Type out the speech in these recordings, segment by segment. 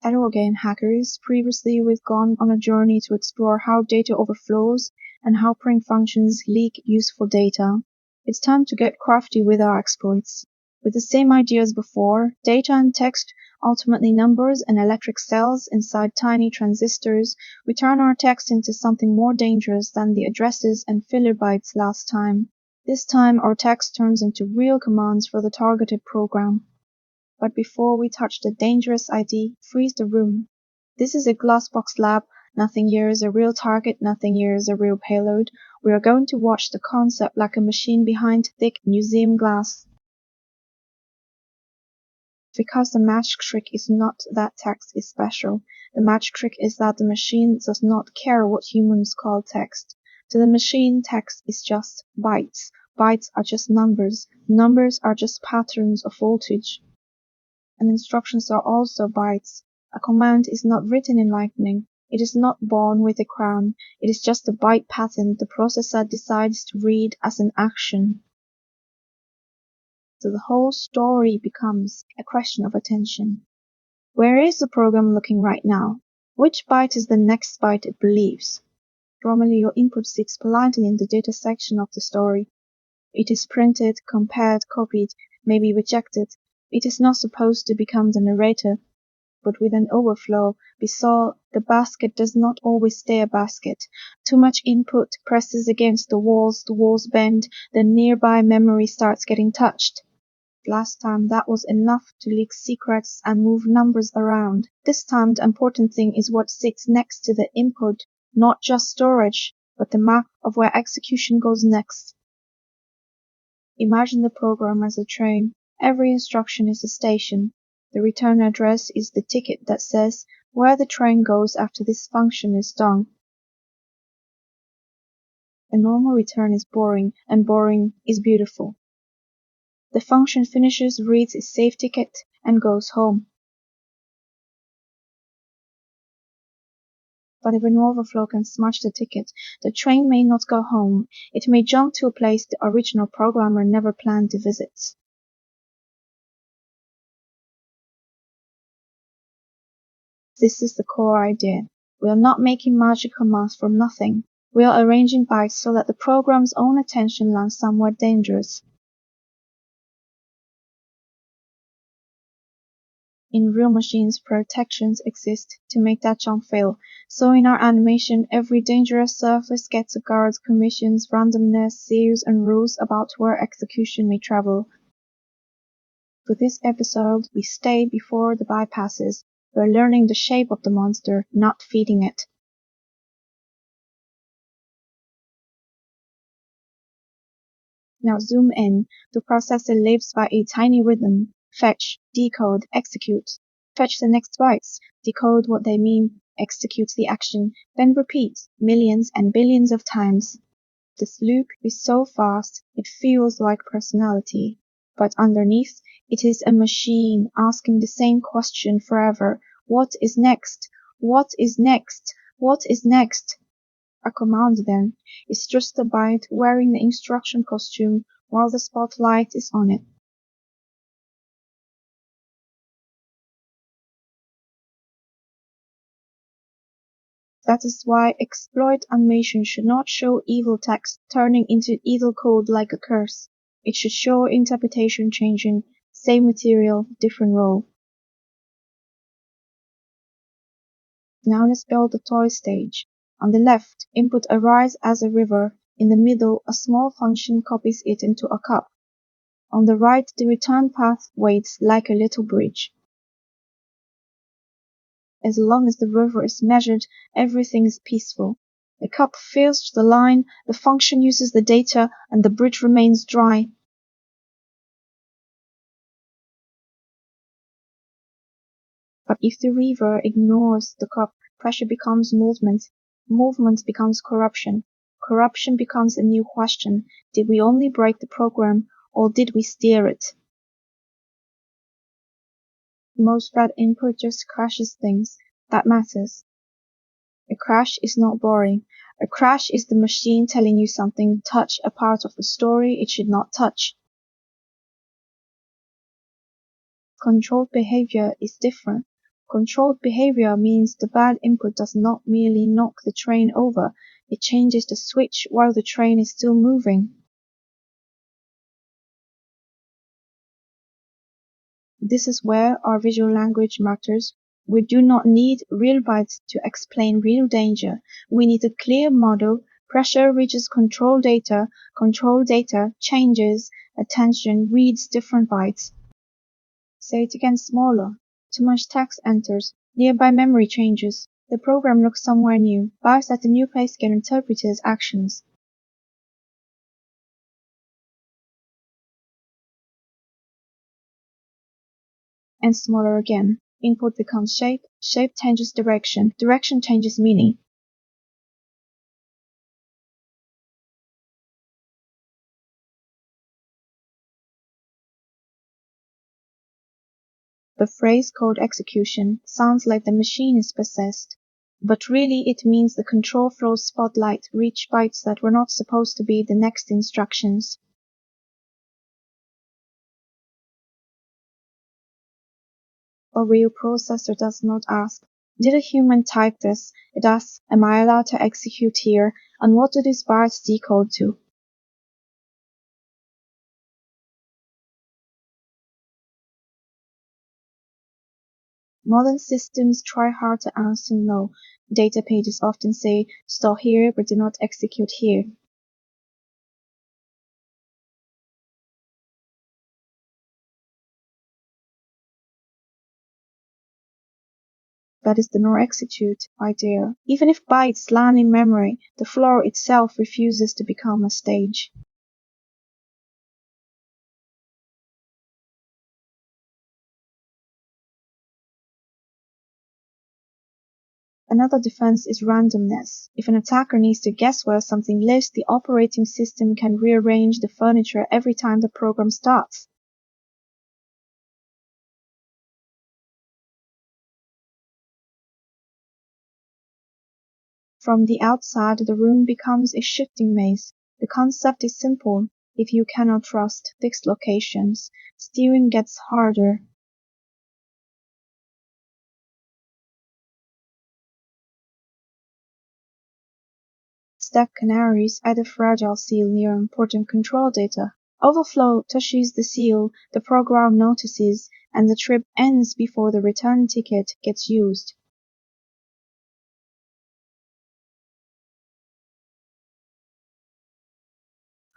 Hello again, hackers. Previously, we've gone on a journey to explore how data overflows and how prank functions leak useful data. It's time to get crafty with our exploits. With the same idea as before, data and text, ultimately numbers and electric cells inside tiny transistors, we turn our text into something more dangerous than the addresses and filler bytes last time. This time, our text turns into real commands for the targeted program. But before we touch the dangerous ID, freeze the room. This is a glassbox lab. Nothing here is a real target, nothing here is a real payload. We are going to watch the concept like a machine behind thick museum glass. Because the magic trick is not that text is special. The magic trick is that the machine does not care what humans call text. To the machine, text is just bytes. Bytes are just numbers. Numbers are just patterns of voltage. And instructions are also bytes. A command is not written in Lightning. It is not born with a crown. It is just a byte pattern the processor decides to read as an action. So the whole story becomes a question of attention. Where is the program looking right now? Which byte is the next byte it believes? Normally your input sits politely in the data section of the story. It is printed, compared, copied, maybe rejected. It is not supposed to become the narrator, but with an overflow, we saw the basket does not always stay a basket. Too much input presses against the walls bend, the nearby memory starts getting touched. Last time that was enough to leak secrets and move numbers around. This time the important thing is what sits next to the input, not just storage, but the map of where execution goes next. Imagine the program as a train. Every instruction is a station. The return address is the ticket that says where the train goes after this function is done. A normal return is boring, and boring is beautiful. The function finishes, reads its save ticket, and goes home. But if an overflow can smudge the ticket, the train may not go home. It may jump to a place the original programmer never planned to visit. This is the core idea. We are not making magic commands from nothing. We are arranging bytes so that the program's own attention lands somewhere dangerous. In real machines, protections exist to make that jump fail. So in our animation, every dangerous surface gets a guard, commissions, randomness, series, and rules about where execution may travel. For this episode, we stay before the bypasses. We're learning the shape of the monster, not feeding it. Now zoom in. The processor lives by a tiny rhythm. Fetch, decode, execute. Fetch the next bytes. Decode what they mean. Execute the action. Then repeat millions and billions of times. This loop is so fast, it feels like personality. But underneath, it is a machine asking the same question forever. What is next? What is next? What is next? A command, then, is just a byte wearing the instruction costume while the spotlight is on it. That is why exploit animation should not show evil text turning into evil code like a curse. It should show interpretation changing, same material, different role. Now let's build the toy stage. On the left, input arrives as a river. In the middle, a small function copies it into a cup. On the right, the return path waits like a little bridge. As long as the river is measured, everything is peaceful. The cup fills to the line, the function uses the data, and the bridge remains dry. But if the river ignores the cup, pressure becomes movement. Movement becomes corruption. Corruption becomes a new question. Did we only break the program, or did we steer it? Most bad input just crashes things. That matters. A crash is not boring. A crash is the machine telling you something touch a part of the story it should not touch. Controlled behavior is different. Controlled behavior means the bad input does not merely knock the train over, it changes the switch while the train is still moving. This is where our visual language matters. We do not need real bytes to explain real danger. We need a clear model. Pressure reaches control data changes, attention reads different bytes. Say it again smaller. Too much text enters. Nearby memory changes. The program looks somewhere new. Bytes at the new place get interpreted as actions. And smaller again. Input becomes shape. Shape changes direction. Direction changes meaning. The phrase code execution sounds like the machine is possessed, but really it means the control flow spotlight reached bytes that were not supposed to be the next instructions. A real processor does not ask, did a human type this? It asks, am I allowed to execute here? And what do these bytes decode to? Modern systems try hard to answer no. Data pages often say, store here but do not execute here. That is the no execute idea. Even if bytes land in memory, the floor itself refuses to become a stage. Another defense is randomness. If an attacker needs to guess where something lives, the operating system can rearrange the furniture every time the program starts. From the outside, the room becomes a shifting maze. The concept is simple. If you cannot trust fixed locations, steering gets harder. Stack canaries add a fragile seal near important control data. Overflow touches the seal, the program notices, and the trip ends before the return ticket gets used.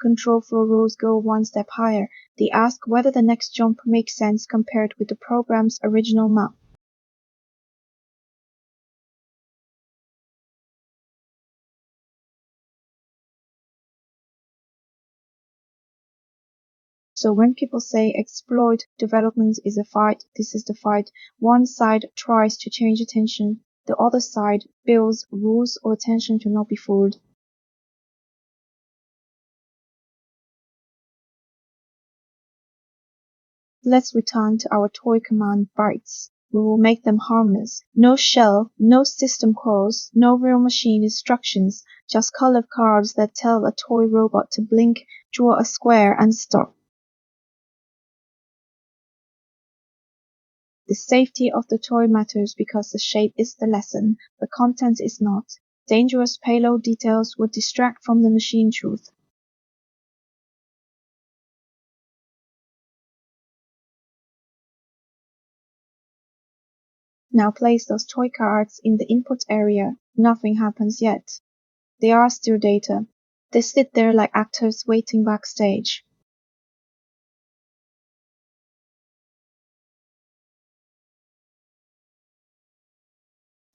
Control flow rules go one step higher. They ask whether the next jump makes sense compared with the program's original map. So when people say exploit development is a fight, this is the fight. One side tries to change attention, the other side builds rules or attention to not be fooled. Let's return to our toy command bytes. We will make them harmless. No shell, no system calls, no real machine instructions, just colored cards that tell a toy robot to blink, draw a square, and stop. The safety of the toy matters because the shape is the lesson, the content is not. Dangerous payload details would distract from the machine truth. Now place those toy cards in the input area. Nothing happens yet. They are still data. They sit there like actors waiting backstage.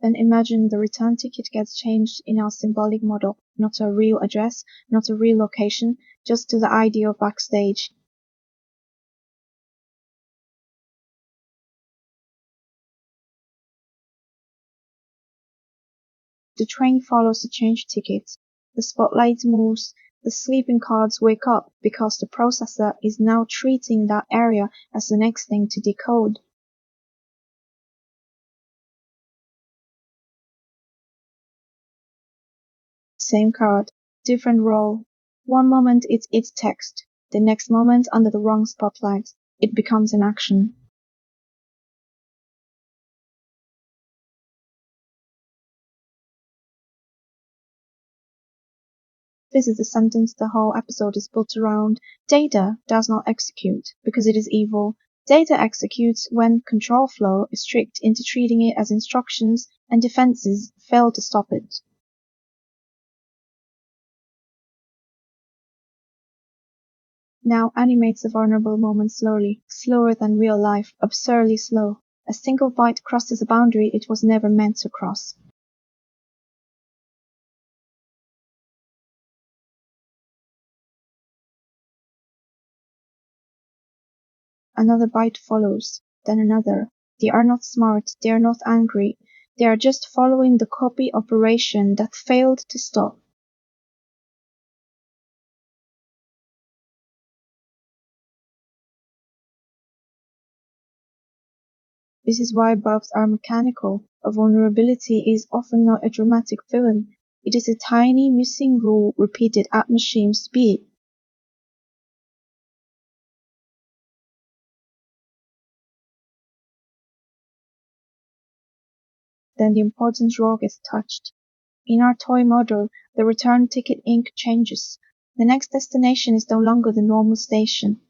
Then imagine the return ticket gets changed in our symbolic model, not a real address, not a real location, just to the idea of backstage. The train follows the change ticket. The spotlight moves. The sleeping cards wake up because the processor is now treating that area as the next thing to decode. Same card, different role. One moment it's text. The next moment, under the wrong spotlight, it becomes an action. This is the sentence the whole episode is built around. Data does not execute because it is evil. Data executes when control flow is tricked into treating it as instructions and defenses fail to stop it. Now animates the vulnerable moment slowly, slower than real life, absurdly slow. A single byte crosses a boundary it was never meant to cross. Another byte follows, then another. They are not smart, they are not angry, they are just following the copy operation that failed to stop. This is why bugs are mechanical. A vulnerability is often not a dramatic villain. It is a tiny missing rule repeated at machine speed. Then the important drawer gets touched. In our toy model, the return ticket ink changes. The next destination is no longer the normal station.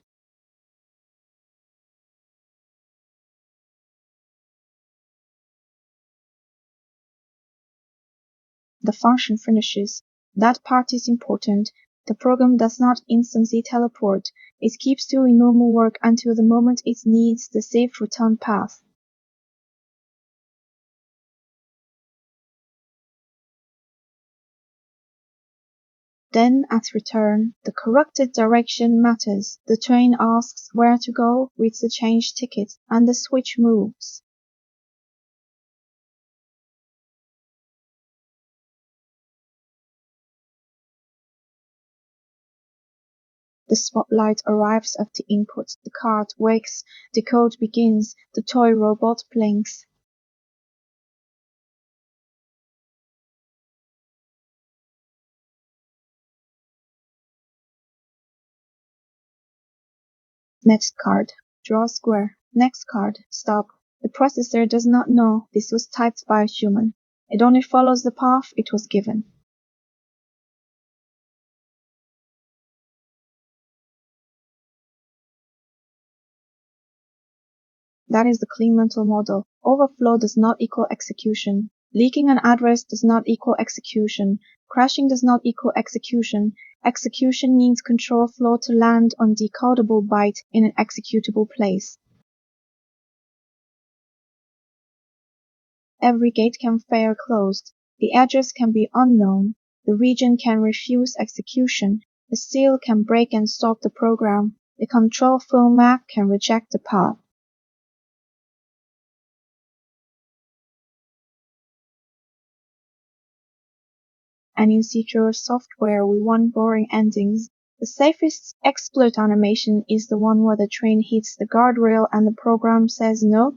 The function finishes. That part is important. The program does not instantly teleport. It keeps doing normal work until the moment it needs the safe return path. Then, at return, the corrected direction matters. The train asks where to go, reads the change ticket, and the switch moves. The spotlight arrives at the input, the card wakes, the code begins, the toy robot blinks. Next card. Draw square. Next card. Stop. The processor does not know this was typed by a human. It only follows the path it was given. That is the clean mental model. Overflow does not equal execution. Leaking an address does not equal execution. Crashing does not equal execution. Execution needs control flow to land on decodable byte in an executable place. Every gate can fail closed. The address can be unknown. The region can refuse execution. The seal can break and stop the program. The control flow map can reject the path. And in secure software we want boring endings. The safest exploit animation is the one where the train hits the guardrail and the program says no.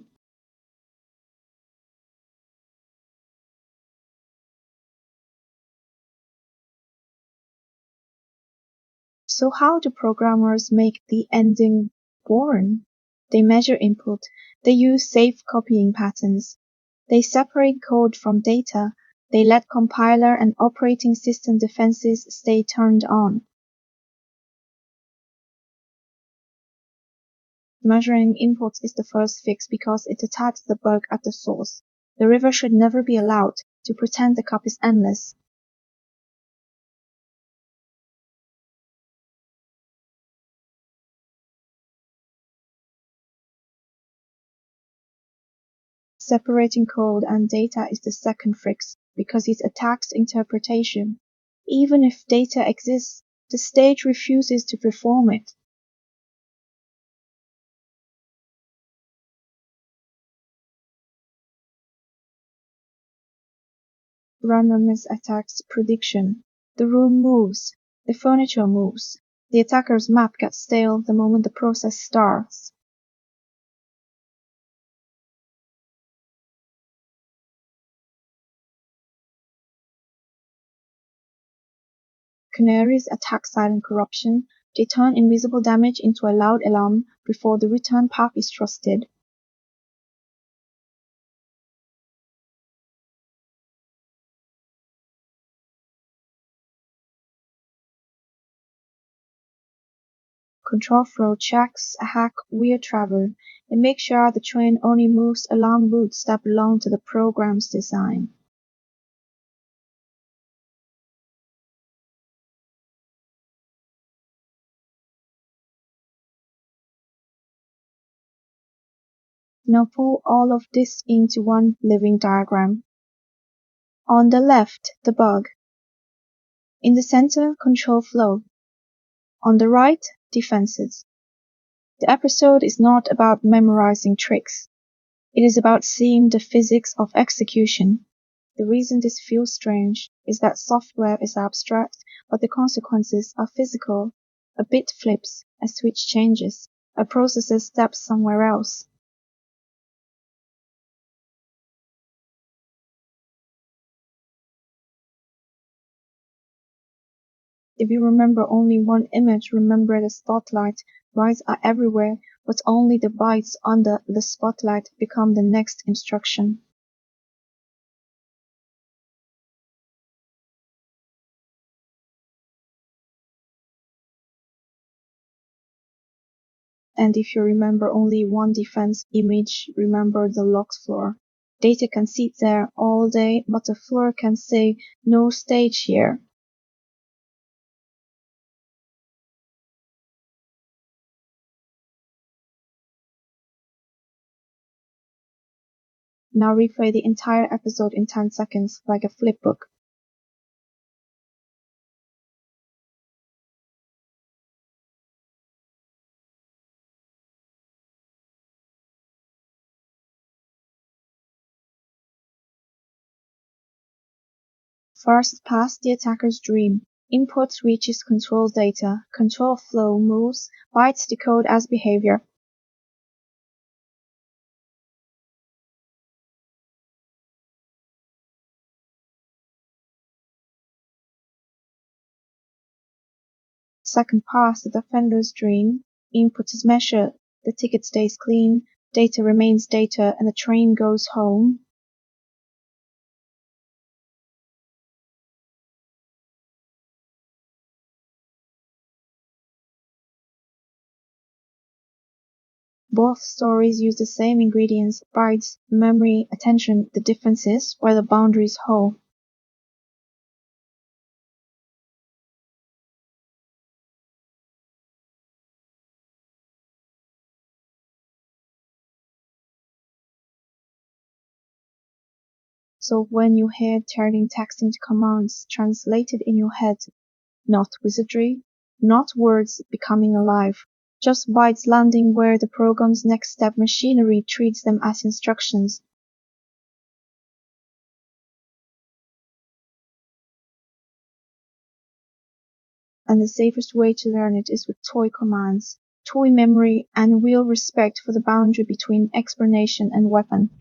So how do programmers make the ending boring? They measure input. They use safe copying patterns. They separate code from data. They let compiler and operating system defenses stay turned on. Measuring inputs is the first fix because it attacks the bug at the source. The river should never be allowed to pretend the cup is endless. Separating code and data is the second fix because it attacks interpretation. Even if data exists, the stage refuses to perform it. Randomness attacks prediction. The room moves. The furniture moves. The attacker's map gets stale the moment the process starts. Canaries attack silent corruption. They turn invisible damage into a loud alarm before the return path is trusted. Control flow checks hack wheel travel and makes sure the train only moves along routes that belong to the program's design. Now pull all of this into one living diagram. On the left, the bug. In the center, control flow. On the right, defenses. The episode is not about memorizing tricks. It is about seeing the physics of execution. The reason this feels strange is that software is abstract, but the consequences are physical. A bit flips, a switch changes, a processor steps somewhere else. If you remember only one image, remember the spotlight. Bytes are everywhere, but only the bytes under the spotlight become the next instruction. And if you remember only one defense image, remember the locked floor. Data can sit there all day, but the floor can say, no stage here. Now replay the entire episode in 10 seconds, like a flipbook. First, pass the attacker's dream. Input reaches control data. Control flow moves. Bytes decode as behavior. Second pass, the defender's dream. Input is measured. The ticket stays clean. Data remains data, and the train goes home. Both stories use the same ingredients, bytes, memory, attention. The difference is where the boundaries hold. So when you hear turning text into commands translated in your head, not wizardry, not words becoming alive, just bytes landing where the program's next step machinery treats them as instructions. And the safest way to learn it is with toy commands, toy memory, and real respect for the boundary between explanation and weapon.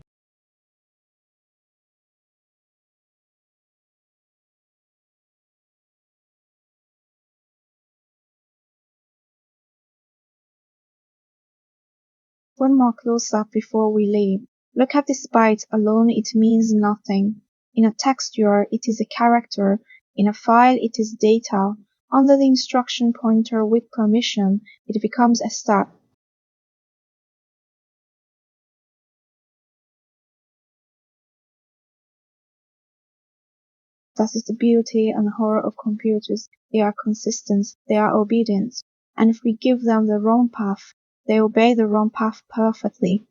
One more close-up before we leave. Look at this byte alone, it means nothing. In a texture, it is a character. In a file, it is data. Under the instruction pointer with permission, it becomes a step. That is the beauty and horror of computers. They are consistent, they are obedient. And if we give them the wrong path, they obey the wrong path perfectly.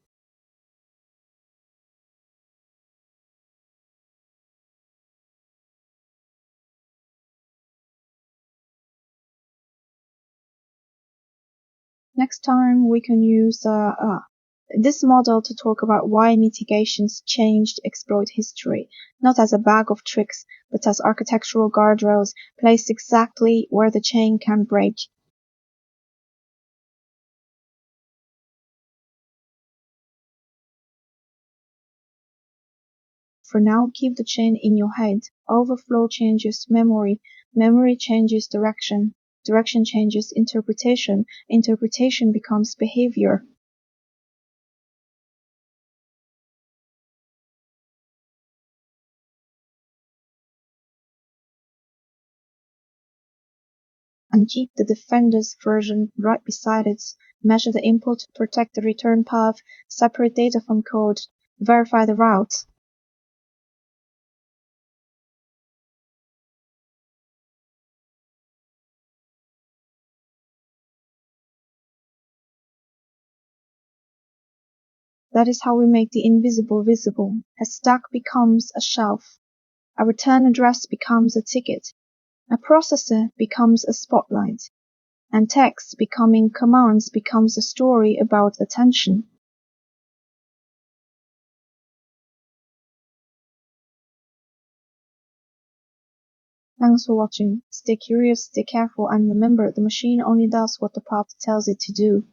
Next time we can use this model to talk about why mitigations changed exploit history, not as a bag of tricks, but as architectural guardrails placed exactly where the chain can break. For now, keep the chain in your head. Overflow changes memory, memory changes direction, direction changes interpretation, interpretation becomes behavior. and keep the defender's version right beside it, measure the input, protect the return path, separate data from code, verify the route. That is how we make the invisible visible. A stack becomes a shelf. A return address becomes a ticket. A processor becomes a spotlight. And text becoming commands becomes a story about attention. Thanks for watching. Stay curious, stay careful, and remember the machine only does what the prompt tells it to do.